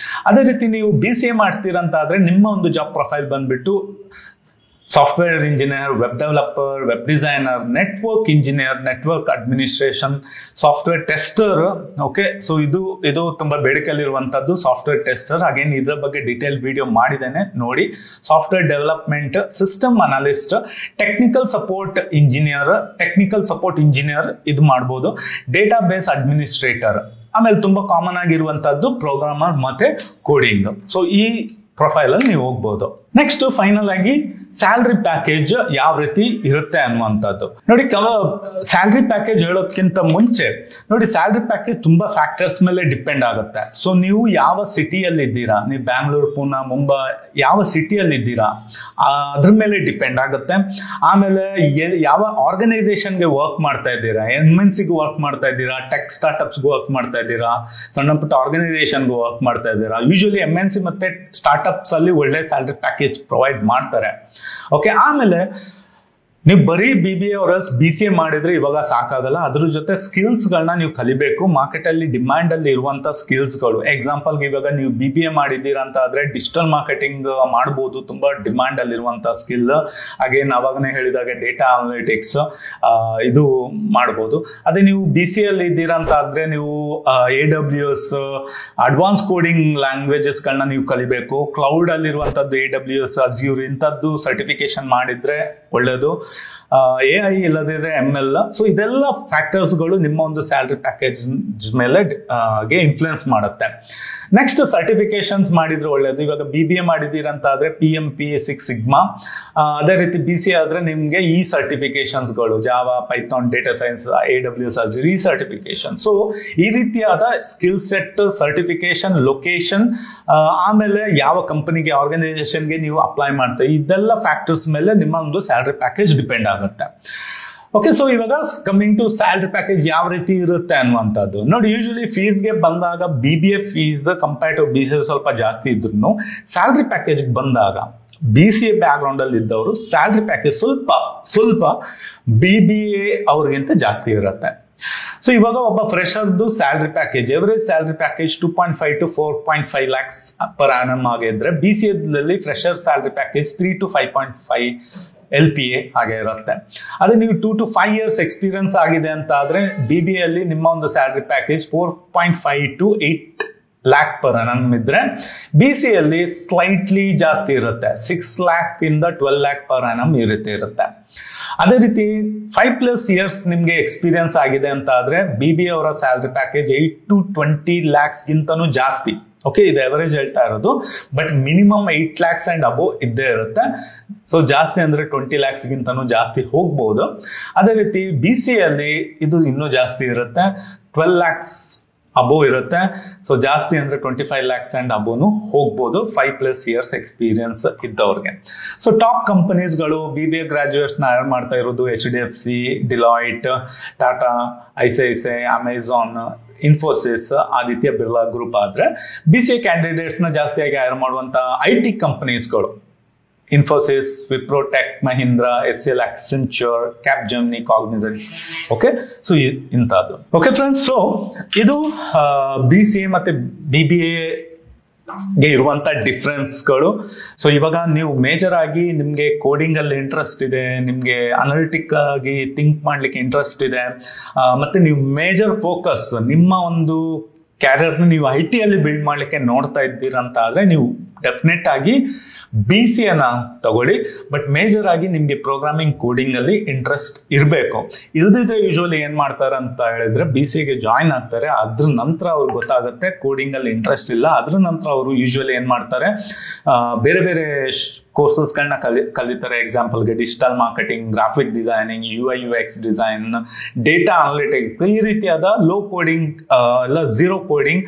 ಅದೇ ರೀತಿ ನೀವು BCA ಮಾಡ್ತೀರಂತ ಆದ್ರೆ ನಿಮ್ಮ ಒಂದು ಜಾಬ್ ಪ್ರೊಫೈಲ್ ಬಂದ್ಬಿಟ್ಟು software engineer, web developer, web designer, network engineer, network administration, software tester. Okay, so ಇದು ತುಂಬಾ ಬೇಡಿಕೆಯಲ್ಲಿರುವಂತದ್ದು ಸಾಫ್ಟ್ವೇರ್ ಟೆಸ್ಟರ್. ಅಗೇನ್ ಇದ್ರ ಬಗ್ಗೆ ಡೀಟೇಲ್ ವಿಡಿಯೋ ಮಾಡಿದ್ದೇನೆ, ನೋಡಿ. Software development, system analyst, technical support engineer ಇದು ಮಾಡ್ಬೋದು. ಡೇಟಾ ಬೇಸ್ ಅಡ್ಮಿನಿಸ್ಟ್ರೇಟರ್, ಆಮೇಲೆ ತುಂಬಾ ಕಾಮನ್ ಆಗಿರುವಂತದ್ದು ಪ್ರೋಗ್ರಾಮರ್ ಮತ್ತೆ ಕೋಡಿಂಗ್. ಸೊ ಈ ಪ್ರೊಫೈಲ್ ಅಲ್ಲಿ ನೀವು ಹೋಗ್ಬೋದು. ನೆಕ್ಸ್ಟ್ ಫೈನಲ್ ಆಗಿ ಸ್ಯಾಲ್ರಿ ಪ್ಯಾಕೇಜ್ ಯಾವ ರೀತಿ ಇರುತ್ತೆ ಅನ್ನುವಂಥದ್ದು. ನೋಡಿ, ಸ್ಯಾಲ್ರಿ ಪ್ಯಾಕೇಜ್ ಹೇಳೋದಕ್ಕಿಂತ ಮುಂಚೆ ನೋಡಿ, ಸ್ಯಾಲ್ರಿ ಪ್ಯಾಕೇಜ್ ತುಂಬಾ ಫ್ಯಾಕ್ಟರ್ಸ್ ಮೇಲೆ ಡಿಪೆಂಡ್ ಆಗುತ್ತೆ. ಸೊ ನೀವು ಯಾವ ಸಿಟಿಯಲ್ಲಿ ಇದ್ದೀರಾ, ನೀವು ಬ್ಯಾಂಗ್ಳೂರು, ಪೂನಾ, ಮುಂಬೈ ಯಾವ ಸಿಟಿಯಲ್ಲಿ ಇದ್ದೀರಾ ಅದ್ರ ಮೇಲೆ ಡಿಪೆಂಡ್ ಆಗುತ್ತೆ. ಆಮೇಲೆ ಯಾವ ಆರ್ಗನೈಸೇಷನ್ಗೆ ವರ್ಕ್ ಮಾಡ್ತಾ ಇದ್ದೀರಾ, MNCಗೆ ವರ್ಕ್ ಮಾಡ್ತಾ ಇದ್ದೀರಾ, ಟೆಕ್ ಸ್ಟಾರ್ಟ್ಅಪ್ಸ್ಗೆ ವರ್ಕ್ ಮಾಡ್ತಾ ಇದ್ದೀರಾ, ಸಣ್ಣ ಪುಟ್ಟ ಆರ್ಗನೈಸೇಷನ್ಗೆ ವರ್ಕ್ ಮಾಡ್ತಾ ಇದ್ದೀರಾ. ಯೂಶಲಿ MNC ಮತ್ತೆ ಸ್ಟಾರ್ಟ್ಅಪ್ಸ್ ಅಲ್ಲಿ ಒಳ್ಳೆ ಸ್ಯಾಲ್ರಿ ಪ್ಯಾಕೇಜ್ ಪ್ರೊವೈಡ್ ಮಾಡ್ತಾರೆ. ಓಕೆ, ಆಮೇಲೆ ನೀವು ಬರೀ BBA ಅವರಲ್ಸ್ BCA ಮಾಡಿದ್ರೆ ಇವಾಗ ಸಾಕಾಗಲ್ಲ. ಅದ್ರ ಜೊತೆ ಸ್ಕಿಲ್ಸ್ಗಳನ್ನ ನೀವು ಕಲಿಬೇಕು. ಮಾರ್ಕೆಟ್ ಅಲ್ಲಿ ಡಿಮ್ಯಾಂಡ್ ಅಲ್ಲಿ ಇರುವಂತ ಸ್ಕಿಲ್ಸ್ಗಳು, ಎಕ್ಸಾಂಪಲ್ಗೆ ಇವಾಗ ನೀವು BBA ಮಾಡಿದ್ದೀರಾ ಅಂತ ಆದ್ರೆ ಡಿಜಿಟಲ್ ಮಾರ್ಕೆಟಿಂಗ್ ಮಾಡ್ಬೋದು, ತುಂಬಾ ಡಿಮ್ಯಾಂಡ್ ಅಲ್ಲಿ ಇರುವಂತ ಸ್ಕಿಲ್. ಹಾಗೆ ನಾವಾಗನೇ ಹೇಳಿದಾಗ ಡೇಟಾ ಅನಾಲಿಟಿಕ್ಸ್ ಇದು ಮಾಡ್ಬೋದು. ಅದೇ ನೀವು BCA ಅಲ್ಲಿ ಇದ್ದೀರಾ ಅಂತ ಆದ್ರೆ ನೀವು AWS ಅಡ್ವಾನ್ಸ್ ಕೋಡಿಂಗ್ ಲ್ಯಾಂಗ್ವೇಜಸ್ ಗಳನ್ನ ನೀವು ಕಲಿಬೇಕು. ಕ್ಲೌಡ್ ಅಲ್ಲಿ ಇರುವಂತದ್ದು AWS, Azure ಇಂಥದ್ದು ಸರ್ಟಿಫಿಕೇಶನ್ ಮಾಡಿದ್ರೆ ಒಳ್ಳೇದು. AI ಇಲ್ಲದಿದ್ರೆ ML. ಸೊ ಇದೆಲ್ಲ ಫ್ಯಾಕ್ಟರ್ಸ್ಗಳು ನಿಮ್ಮ ಒಂದು ಸ್ಯಾಲ್ರಿ ಪ್ಯಾಕೇಜ್ ಮೇಲೆ ಇನ್ಫ್ಲುಯೆನ್ಸ್ ಮಾಡುತ್ತೆ. ನೆಕ್ಸ್ಟ್ ಸರ್ಟಿಫಿಕೇಶನ್ಸ್ ಮಾಡಿದ್ರೆ ಒಳ್ಳೇದು. ಇವಾಗ BBA ಮಾಡಿದ್ದೀರಂತ ಆದ್ರೆ PMP, Six Sigma. ಅದೇ ರೀತಿ BCA ಆದ್ರೆ ನಿಮ್ಗೆ ಈ ಸರ್ಟಿಫಿಕೇಶನ್ಸ್ಗಳು Java, Python, data science, AWS, Azure ಈ ಸರ್ಟಿಫಿಕೇಶನ್. ಸೊ ಈ ರೀತಿಯಾದ ಸ್ಕಿಲ್ ಸೆಟ್, ಸರ್ಟಿಫಿಕೇಶನ್, ಲೊಕೇಶನ್, ಆಮೇಲೆ ಯಾವ ಕಂಪನಿಗೆ, ಆರ್ಗನೈಸೇಷನ್ಗೆ ನೀವು ಅಪ್ಲೈ ಮಾಡ್ತೀವಿ, ಇದೆಲ್ಲ ಫ್ಯಾಕ್ಟರ್ಸ್ ಮೇಲೆ ನಿಮ್ಮ ಒಂದು ಸ್ಯಾಲ್ರಿ ಪ್ಯಾಕೇಜ್ ಡಿಪೆಂಡ್ ಆಗುತ್ತೆ. ಓಕೆ, ಸೊ ಇವಾಗ ಕಮಿಂಗ್ ಟು ಸ್ಯಾಲ್ರಿ ಪ್ಯಾಕೇಜ್ ಯಾವ ರೀತಿ ಇರುತ್ತೆ ಅನ್ನುವಂಥದ್ದು. ನೋಡಿ, ಯೂಶಲಿ ಫೀಸ್ಗೆ ಬಂದಾಗ BBA fees compare to BCA ಸ್ವಲ್ಪ ಜಾಸ್ತಿ ಇದ್ರು, ಸ್ಯಾಲ್ರಿ ಪ್ಯಾಕೇಜ್ ಬಂದಾಗ BCA ಬ್ಯಾಕ್ ಗ್ರೌಂಡ್ ಅಲ್ಲಿ ಇದ್ದವರು ಸ್ಯಾಲ್ರಿ ಪ್ಯಾಕೇಜ್ ಸ್ವಲ್ಪ BBA ಅವ್ರಿಗಿಂತ ಜಾಸ್ತಿ ಇರುತ್ತೆ. ಸೊ ಇವಾಗ ಒಬ್ಬ ಫ್ರೆಶರ್ದು salary package, average salary package 2.5 to 4.5 lakhs per annum ಆಗಿದ್ರೆ, BCA fresher salary package 3 to 5.5 LPA ಹಾಗೆ ಇರುತ್ತೆ. ಅದೇ ನೀವು 2 to 5 years ಎಕ್ಸ್ಪೀರಿಯನ್ಸ್ ಆಗಿದೆ ಅಂತ ಆದ್ರೆ BBA ಅಲ್ಲಿ ನಿಮ್ಮ ಒಂದು salary package 4.5 to 8 lakh per annum ಇದ್ರೆ, BCA ಅಲ್ಲಿ ಸ್ಲೈಟ್ಲಿ ಜಾಸ್ತಿ ಇರುತ್ತೆ, 6 lakh ಇಂದ 12 lakh per annum ಇರುತ್ತೆ. ಅದೇ ರೀತಿ 5+ years ನಿಮ್ಗೆ ಎಕ್ಸ್ಪೀರಿಯನ್ಸ್ ಆಗಿದೆ ಅಂತ ಆದ್ರೆ BBA ಅವರ ಸ್ಯಾಲ್ರಿ ಪ್ಯಾಕೇಜ್ 8 to 20 lakhs ಗಿಂತನೂ ಜಾಸ್ತಿ. ಓಕೆ, ಇದು ಎವರೇಜ್ ಹೇಳ್ತಾ ಇರೋದು, but minimum 8 lakhs and above ಇದ್ದೇ ಇರುತ್ತೆ. ಸೊ ಜಾಸ್ತಿ ಅಂದ್ರೆ 20 lakhs ಗಿಂತನೂ ಜಾಸ್ತಿ ಹೋಗ್ಬೋದು. ಅದೇ ರೀತಿ BCA ಅಲ್ಲಿ ಇದು ಇನ್ನೂ ಜಾಸ್ತಿ ಇರುತ್ತೆ, 12 lakhs ಅಬೋವ್ ಇರುತ್ತೆ. ಸೊ ಜಾಸ್ತಿ ಅಂದ್ರೆ 25 lakhs ಅಂಡ್ ಅಬೋನು ಹೋಗ್ಬೋದು 5+ years ಎಕ್ಸ್ಪೀರಿಯನ್ಸ್ ಇದ್ದವ್ರಿಗೆ. ಸೊ ಟಾಪ್ ಕಂಪನೀಸ್ಗಳು BBA ಗ್ರಾಜುಯೇಟ್ಸ್ ನ ಹೈರ್ ಮಾಡ್ತಾ ಇರೋದು HDFC, Deloitte, Tata, ICICI, Amazon, Infosys, Aditya Birla group ಆದ್ರೆ, BCA ಕ್ಯಾಂಡಿಡೇಟ್ಸ್ ನ ಜಾಸ್ತಿಯಾಗಿ ಹೈರ್ ಮಾಡುವಂತ IT ಕಂಪನೀಸ್ಗಳು Infosys, Wipro, Tech Mahindra, SL, Accenture, Capgemini, Cognizant. Okay, so ಇಂಥದ್ದು. ಓಕೆ ಫ್ರೆಂಡ್ಸ್, ಸೊ ಇದು BCA ಮತ್ತೆ BBA ಗೆ ಇರುವಂತ ಡಿಫ್ರೆನ್ಸ್ಗಳು. ಸೊ ಇವಾಗ ನೀವು ಮೇಜರ್ ಆಗಿ ನಿಮ್ಗೆ ಕೋಡಿಂಗ್ ಅಲ್ಲಿ ಇಂಟ್ರೆಸ್ಟ್ ಇದೆ, ನಿಮ್ಗೆ ಅನಾಲಿಟಿಕ್ ಆಗಿ ಥಿಂಕ್ ಮಾಡ್ಲಿಕ್ಕೆ ಇಂಟ್ರೆಸ್ಟ್ ಇದೆ, ಮತ್ತೆ ನೀವು ಮೇಜರ್ ಫೋಕಸ್ ನಿಮ್ಮ ಒಂದು ಕ್ಯಾರಿಯರ್ನ ನೀವು IT ಅಲ್ಲಿ ಬಿಲ್ಡ್ ಮಾಡ್ಲಿಕ್ಕೆ ನೋಡ್ತಾ ಇದ್ದೀರಾ ಅಂತ ಆದ್ರೆ, ನೀವು ಡೆಫಿನೆಟ್ ಆಗಿ BCA ತಗೊಳ್ಳಿ. ಬಟ್ ಮೇಜರ್ ಆಗಿ ನಿಮ್ಗೆ ಪ್ರೋಗ್ರಾಮಿಂಗ್ ಕೋಡಿಂಗ್ ಅಲ್ಲಿ ಇಂಟ್ರೆಸ್ಟ್ ಇರಬೇಕು. ಇಲ್ದಿದ್ರೆ ಯೂಶುವಲಿ ಏನ್ ಮಾಡ್ತಾರೆ ಅಂತ ಹೇಳಿದ್ರೆ BCAಗೆ ಜಾಯಿನ್ ಆಗ್ತಾರೆ, ಅದ್ರ ನಂತರ ಅವ್ರಿಗೆ ಗೊತ್ತಾಗುತ್ತೆ ಕೋಡಿಂಗ್ ಅಲ್ಲಿ ಇಂಟ್ರೆಸ್ಟ್ ಇಲ್ಲ. ಅದ್ರ ನಂತರ ಅವರು ಯೂಶುವಲಿ ಏನ್ ಮಾಡ್ತಾರೆ, ಬೇರೆ ಬೇರೆ ಕೋರ್ಸಸ್ಗಳನ್ನ ಕಲಿತಾರೆ. ಎಕ್ಸಾಂಪಲ್ಗೆ digital marketing, graphic designing, UI UX design, data analytics, ಈ ರೀತಿಯಾದ ಲೋ ಕೋಡಿಂಗ್ ಇಲ್ಲ ಝೀರೋ ಕೋಡಿಂಗ್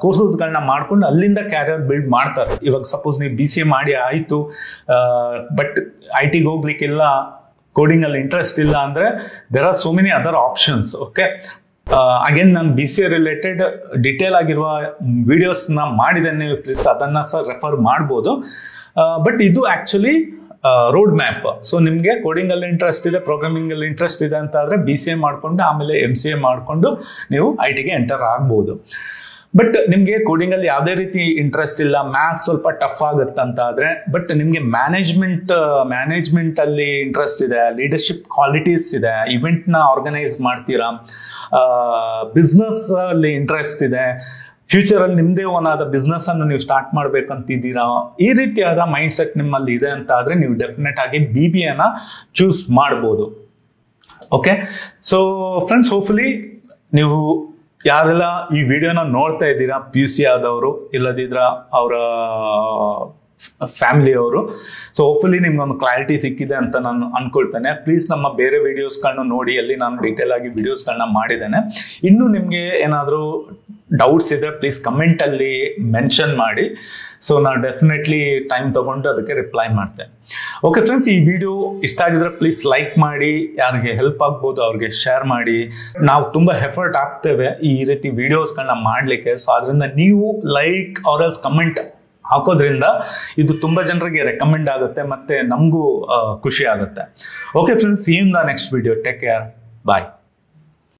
ಕೋರ್ಸಸ್ಗಳನ್ನ ಮಾಡ್ಕೊಂಡು ಅಲ್ಲಿಂದ ಕ್ಯಾರಿಯರ್ ಬಿಲ್ಡ್ ಮಾಡ್ತಾರೆ. ಇವಾಗ ಸಪೋಸ್ ನೀವು BCA ಮಾಡಿ ಆಯ್ತು, ಬಟ್ ITಗೆ ಹೋಗ್ಲಿಕ್ಕಿಲ್ಲ, ಕೋಡಿಂಗ್ ಅಲ್ಲಿ ಇಂಟ್ರೆಸ್ಟ್ ಇಲ್ಲ ಅಂದ್ರೆ, there are so many other options. Okay, again ನಾನು BCA ರಿಲೇಟೆಡ್ ಡಿಟೇಲ್ ಆಗಿರುವ ವಿಡಿಯೋಸ್ ನ ಮಾಡಿದ್ದೇನೆ, ಪ್ಲೀಸ್ ಅದನ್ನ ಸಹ ರೆಫರ್ ಮಾಡ್ಬೋದು. ಬಟ್ ಇದು ಆಕ್ಚುಲಿ ರೋಡ್ ಮ್ಯಾಪ್. ಸೊ ನಿಮ್ಗೆ ಕೋಡಿಂಗ್ ಅಲ್ಲಿ ಇಂಟ್ರೆಸ್ಟ್ ಇದೆ, ಪ್ರೋಗ್ರಾಮಿಂಗ್ ಅಲ್ಲಿ ಇಂಟ್ರೆಸ್ಟ್ ಇದೆ ಅಂತ ಆದ್ರೆ BCA ಮಾಡ್ಕೊಂಡು ಆಮೇಲೆ MCA ಮಾಡ್ಕೊಂಡು ನೀವು ITಗೆ ಎಂಟರ್ ಆಗ್ಬೋದು. ಬಟ್ ನಿಮ್ಗೆ ಕೋಡಿಂಗ್ ಅಲ್ಲಿ ಯಾವುದೇ ರೀತಿ ಇಂಟ್ರೆಸ್ಟ್ ಇಲ್ಲ, ಮ್ಯಾಥ್ಸ್ ಸ್ವಲ್ಪ ಟಫ್ ಆಗುತ್ತೆ ಅಂತ ಆದ್ರೆ, ಬಟ್ ನಿಮ್ಗೆ ಮ್ಯಾನೇಜ್ಮೆಂಟ್ ಅಲ್ಲಿ ಇಂಟ್ರೆಸ್ಟ್ ಇದೆ, ಲೀಡರ್ಶಿಪ್ ಕ್ವಾಲಿಟೀಸ್ ಇದೆ, ಇವೆಂಟ್ ನ ಆರ್ಗನೈಸ್ ಮಾಡ್ತೀರಾ, ಬಿಸ್ನೆಸ್ ಅಲ್ಲಿ ಇಂಟ್ರೆಸ್ಟ್ ಇದೆ, ಫ್ಯೂಚರ್ ಅಲ್ಲಿ ನಿಮ್ದೇ ಓನಾದ ಬಿಸ್ನೆಸ್ ಅನ್ನು ನೀವು ಸ್ಟಾರ್ಟ್ ಮಾಡ್ಬೇಕಂತಿದ್ದೀರಾ, ಈ ರೀತಿಯಾದ ಮೈಂಡ್ ಸೆಟ್ ನಿಮ್ಮಲ್ಲಿ ಇದೆ ಅಂತ ಆದ್ರೆ ನೀವು ಡೆಫಿನೆಟ್ ಆಗಿ BBA ಚೂಸ್ ಮಾಡ್ಬೋದು. ಓಕೆ, ಸೊ ಫ್ರೆಂಡ್ಸ್, ಹೋಪ್ಫುಲಿ ನೀವು ಯಾರೆಲ್ಲ ಈ ವಿಡಿಯೋನ ನೋಡ್ತಾ ಇದ್ದೀರಾ PUC ಆದವರು, ಇಲ್ಲದಿದ್ರ ಅವರ ಫ್ಯಾಮಿಲಿಯವರು. ಸೊ ಹೋಪ್ಫುಲಿ ನಿಮ್ಗೊಂದು ಕ್ಲಾರಿಟಿ ಸಿಕ್ಕಿದೆ ಅಂತ ನಾನು ಅನ್ಕೊಳ್ತೇನೆ. ಪ್ಲೀಸ್ ನಮ್ಮ ಬೇರೆ ವಿಡಿಯೋಸ್ಗಳನ್ನ ನೋಡಿ, ಅಲ್ಲಿ ನಾನು ಡೀಟೇಲ್ ಆಗಿ ವಿಡಿಯೋಸ್ಗಳನ್ನ ಮಾಡಿದ್ದೇನೆ. ಇನ್ನು ನಿಮಗೆ ಏನಾದರೂ ಡೌಟ್ಸ್ ಇದ್ರೆ ಪ್ಲೀಸ್ ಕಮೆಂಟ್ ಅಲ್ಲಿ ಮೆನ್ಷನ್ ಮಾಡಿ. ಸೊ ನಾನು ಡೆಫಿನೆಟ್ಲಿ ಟೈಮ್ ತಗೊಂಡು ಅದಕ್ಕೆ ರಿಪ್ಲೈ ಮಾಡ್ತೇನೆ. ಓಕೆ ಫ್ರೆಂಡ್ಸ್, ಈ ವಿಡಿಯೋ ಇಷ್ಟ ಆಗಿದ್ರೆ ಪ್ಲೀಸ್ ಲೈಕ್ ಮಾಡಿ, ಯಾರಿಗೆ ಹೆಲ್ಪ್ ಆಗ್ಬೋದು ಅವ್ರಿಗೆ ಶೇರ್ ಮಾಡಿ. ನಾವು ತುಂಬಾ ಎಫರ್ಟ್ ಆಗ್ತೇವೆ ಈ ರೀತಿ ವಿಡಿಯೋಸ್ಗಳನ್ನ ಮಾಡ್ಲಿಕ್ಕೆ. ಸೊ ಅದರಿಂದ ನೀವು ಲೈಕ್ ಆರ್ ಎಲ್ಸ್ ಕಮೆಂಟ್ ಹಾಕೋದ್ರಿಂದ ಇದು ತುಂಬಾ ಜನರಿಗೆ ರೆಕಮೆಂಡ್ ಆಗುತ್ತೆ, ಮತ್ತೆ ನಮಗೂ ಖುಷಿ ಆಗುತ್ತೆ. Okay friends, see you in the next video. Take care. Bye.